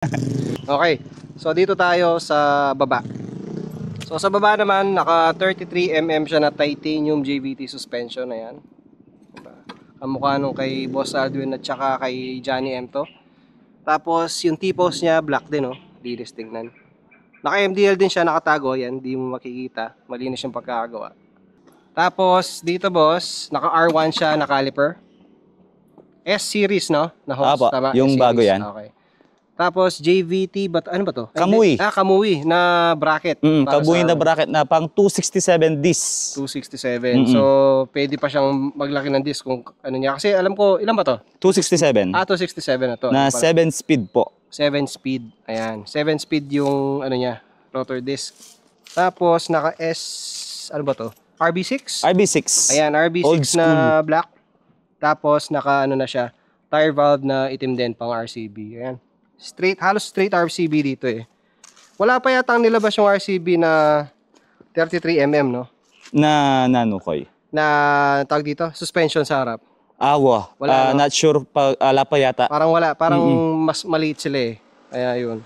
Okay, so dito tayo sa baba. So sa baba naman, naka 33mm siya na titanium JVT suspension na yan. Diba? Kamukha nung kay Boss Aldwin at saka kay Johnny M to. Tapos yung T-post niya black din, oh. Linis tingnan. Naka MDL din siya, nakatago yan, hindi mo makikita. Malinis yung pagkakagawa. Tapos dito boss, naka R1 siya na caliper. S-series, no? Na hose, tama? Yung S-series. bago yan. Okay. Tapos JVT, ano ba to? Kamui. Kamui na bracket. Kamui na bracket na pang 267 disc. 267. So, pwede pa siyang maglaki ng disc kung ano niya. Kasi alam ko, ilan ba to? 267. 267 na to. Na 7 speed po. 7 speed. Ayan. 7 speed yung ano niya, rotor disc. Tapos, naka S, ano ba to? RB6? RB6. Ayan, RB6 na black. Tapos, naka ano na siya, tire valve na itim din pang RCB. Ayan. Halos straight RCB dito eh. Wala pa yata nilabas yung RCB na 33mm, no? Na nanukoy. Na tawag dito, suspension sa harap. Wala. Wala, no? Not sure pa, ala pa yata. Parang wala, parang mas maliit sila eh. Kaya yun.